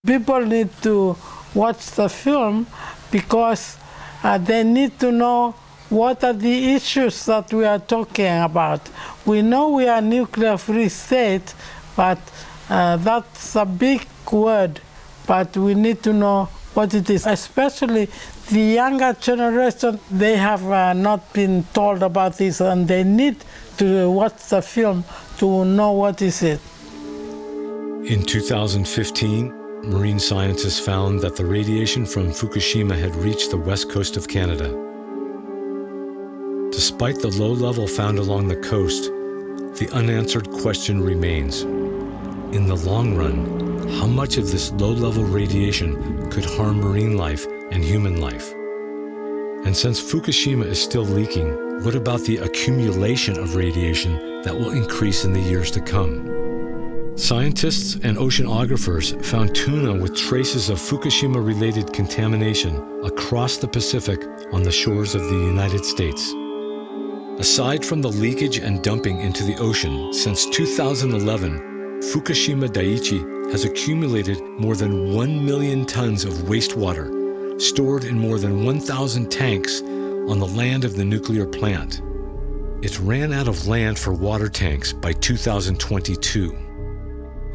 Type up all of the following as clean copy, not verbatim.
People need to watch the film because they need to know what are the issues that we are talking about. We know we are a nuclear-free state, but that's a big word, but we need to know what it is. Especially the younger generation, they have not been told about this, and they need to watch the film to know what is it. In 2015, marine scientists found that the radiation from Fukushima had reached the west coast of Canada. Despite the low level found along the coast, the unanswered question remains. In the long run, how much of this low-level radiation could harm marine life and human life? And since Fukushima is still leaking, what about the accumulation of radiation that will increase in the years to come? Scientists and oceanographers found tuna with traces of Fukushima-related contamination across the Pacific on the shores of the United States. Aside from the leakage and dumping into the ocean, since 2011, Fukushima Daiichi has accumulated more than 1 million tons of wastewater, stored in more than 1,000 tanks on the land of the nuclear plant. It ran out of land for water tanks by 2022.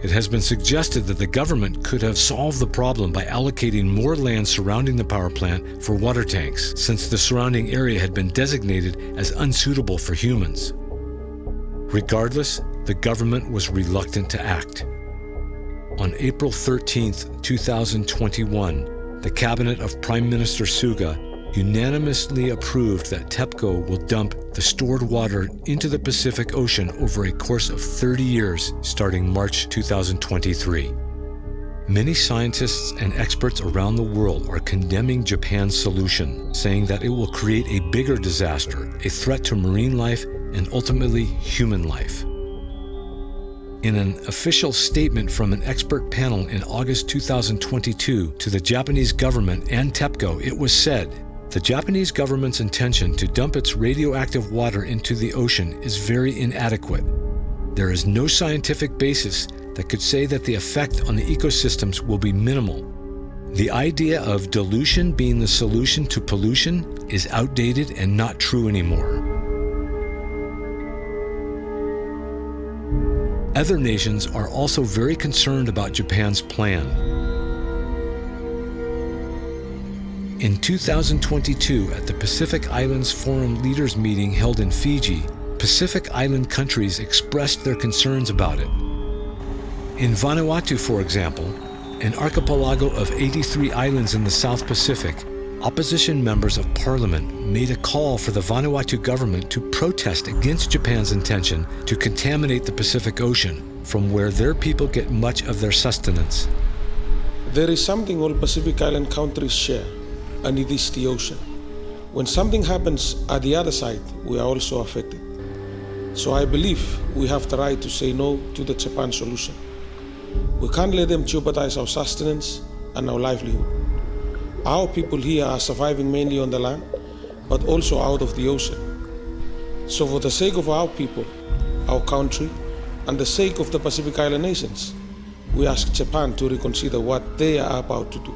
It has been suggested that the government could have solved the problem by allocating more land surrounding the power plant for water tanks, since the surrounding area had been designated as unsuitable for humans. Regardless, the government was reluctant to act. On April 13, 2021, the cabinet of Prime Minister Suga unanimously approved that TEPCO will dump the stored water into the Pacific Ocean over a course of 30 years starting March 2023. Many scientists and experts around the world are condemning Japan's solution, saying that it will create a bigger disaster, a threat to marine life and ultimately human life. In an official statement from an expert panel in August 2022 to the Japanese government and TEPCO, it was said, the Japanese government's intention to dump its radioactive water into the ocean is very inadequate. There is no scientific basis that could say that the effect on the ecosystems will be minimal. The idea of dilution being the solution to pollution is outdated and not true anymore. Other nations are also very concerned about Japan's plan. In 2022, at the Pacific Islands Forum Leaders Meeting held in Fiji, Pacific Island countries expressed their concerns about it. In Vanuatu, for example, an archipelago of 83 islands in the South Pacific, opposition members of parliament made a call for the Vanuatu government to protest against Japan's intention to contaminate the Pacific Ocean, from where their people get much of their sustenance. There is something all Pacific Island countries share, and it is the ocean. When something happens at the other side, we are also affected. So I believe we have the right to say no to the Japan solution. We can't let them jeopardize our sustenance and our livelihood. Our people here are surviving mainly on the land, but also out of the ocean. So for the sake of our people, our country, and the sake of the Pacific Island nations, we ask Japan to reconsider what they are about to do.